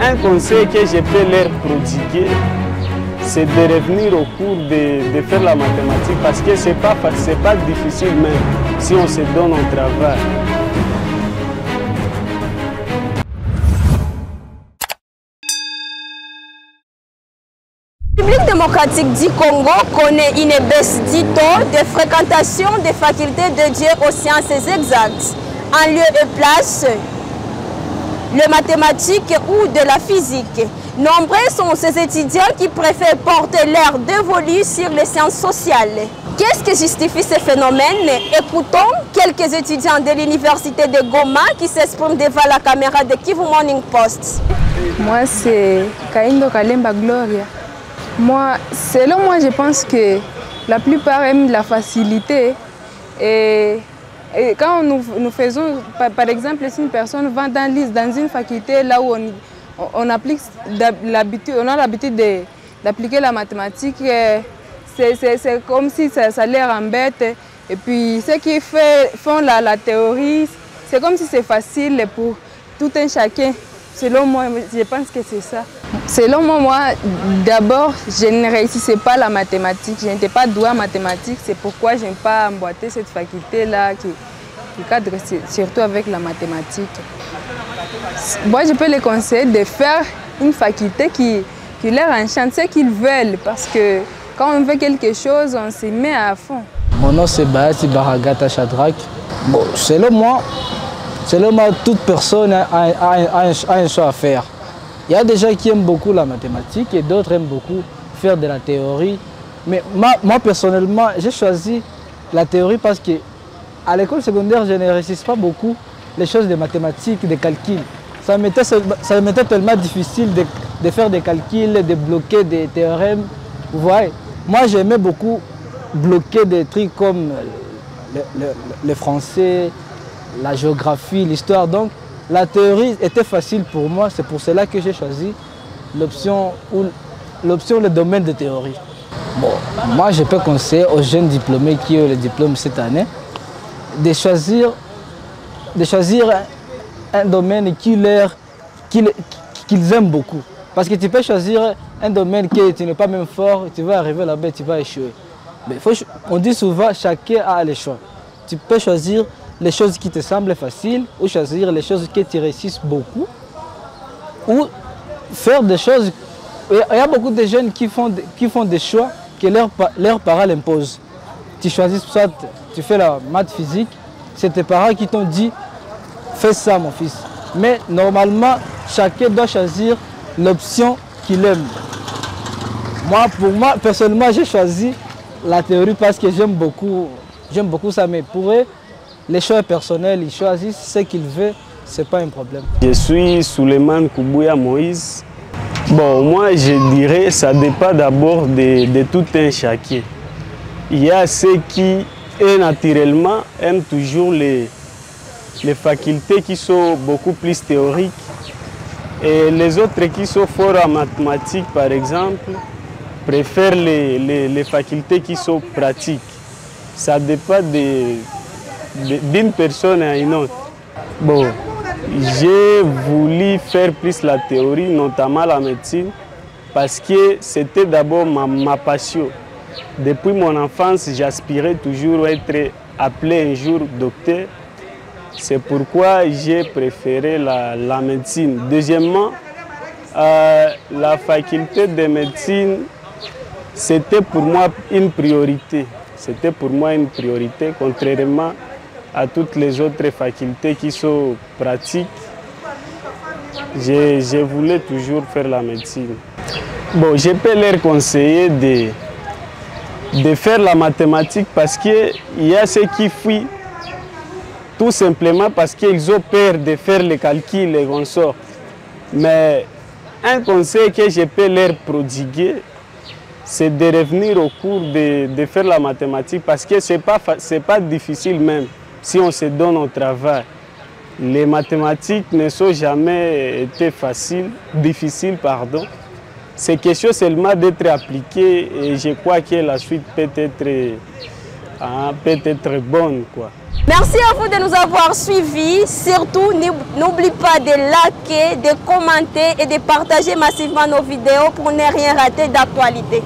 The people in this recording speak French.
un conseil que je peux leur prodiguer, c'est de revenir au cours de faire la mathématique parce que c'est pas difficile même si on se donne au travail. La République démocratique du Congo connaît une baisse du taux de fréquentation des facultés dédiées aux sciences exactes, en lieu et place les mathématiques ou de la physique. Nombreux sont ces étudiants qui préfèrent porter l'air dévolu sur les sciences sociales. Qu'est-ce qui justifie ce phénomène? Écoutons quelques étudiants de l'université de Goma qui s'expriment devant la caméra de Kivu Morning Post. Moi, c'est Kaindo Kalemba Gloria. Selon moi, je pense que la plupart aiment la facilité. Et quand nous faisons, par exemple, si une personne va dans une faculté là où on applique on a l'habitude d'appliquer la mathématique, c'est comme si ça leur embête. Et puis ceux qui font la théorie, c'est comme si c'est facile pour tout un chacun. Selon moi, je pense que c'est ça. Selon moi, d'abord, je ne réussissais pas la mathématique. Je n'étais pas douée en mathématiques. C'est pourquoi je n'ai pas emboîté cette faculté-là qui cadre surtout avec la mathématique. Moi, je peux les conseiller de faire une faculté qui leur enchante ce qu'ils veulent. Parce que quand on veut quelque chose, on se met à fond. Mon nom c'est Bahati Baragata Shadrach. Bon, selon moi, toute personne a un choix à faire. Il y a des gens qui aiment beaucoup la mathématique et d'autres aiment beaucoup faire de la théorie. Mais moi personnellement, j'ai choisi la théorie parce qu'à l'école secondaire, je ne réussis pas beaucoup les choses de mathématiques, de calculs. Ça m'était tellement difficile de faire des calculs, de bloquer des théorèmes. Vous voyez, moi j'aimais beaucoup bloquer des trucs comme le français, la géographie, l'histoire. Donc la théorie était facile pour moi, c'est pour cela que j'ai choisi l'option, le domaine de théorie. Bon, moi je peux conseiller aux jeunes diplômés qui ont le diplôme cette année de choisir un domaine qu'ils aiment beaucoup. Parce que tu peux choisir un domaine que tu n'es pas même fort, tu vas arriver là-bas et tu vas échouer. Mais on dit souvent chacun a le choix. Tu peux choisir les choses qui te semblent faciles ou choisir les choses que tu réussisses beaucoup ou faire des choses. Il y a beaucoup de jeunes qui font des choix que leurs parents l'imposent. Tu choisis soit tu fais la maths physique, c'est tes parents qui t'ont dit fais ça mon fils. Mais normalement, chacun doit choisir l'option qu'il aime. Pour moi, personnellement, j'ai choisi la théorie parce que j'aime beaucoup ça. Mais pour eux, les choix personnels, ils choisissent ce qu'ils veulent, ce n'est pas un problème. Je suis Souleymane Koubouya Moïse. Bon, moi je dirais que ça dépend d'abord de tout un chacun. Il y a ceux qui, naturellement, aiment toujours les facultés qui sont beaucoup plus théoriques. Et les autres qui sont forts en mathématiques, par exemple, préfèrent les facultés qui sont pratiques. Ça dépend d'une personne à une autre. Bon, j'ai voulu faire plus la théorie, notamment la médecine, parce que c'était d'abord ma passion. Depuis mon enfance, j'aspirais toujours à être appelé un jour docteur. C'est pourquoi j'ai préféré la médecine. Deuxièmement, la faculté de médecine, c'était pour moi une priorité. C'était pour moi une priorité, contrairement à toutes les autres facultés qui sont pratiques. Je voulais toujours faire la médecine. Bon, je peux leur conseiller de faire la mathématique parce qu'il y a ceux qui fuient tout simplement parce qu'ils ont peur de faire les calculs et consorts. Mais un conseil que je peux leur prodiguer, c'est de revenir au cours de faire la mathématique parce que ce n'est pas difficile même si on se donne au travail. Les mathématiques ne sont jamais été difficiles. C'est question seulement d'être appliqué et je crois que la suite peut être bonne, quoi. Merci à vous de nous avoir suivis. Surtout, n'oublie pas de liker, de commenter et de partager massivement nos vidéos pour ne rien rater d'actualité.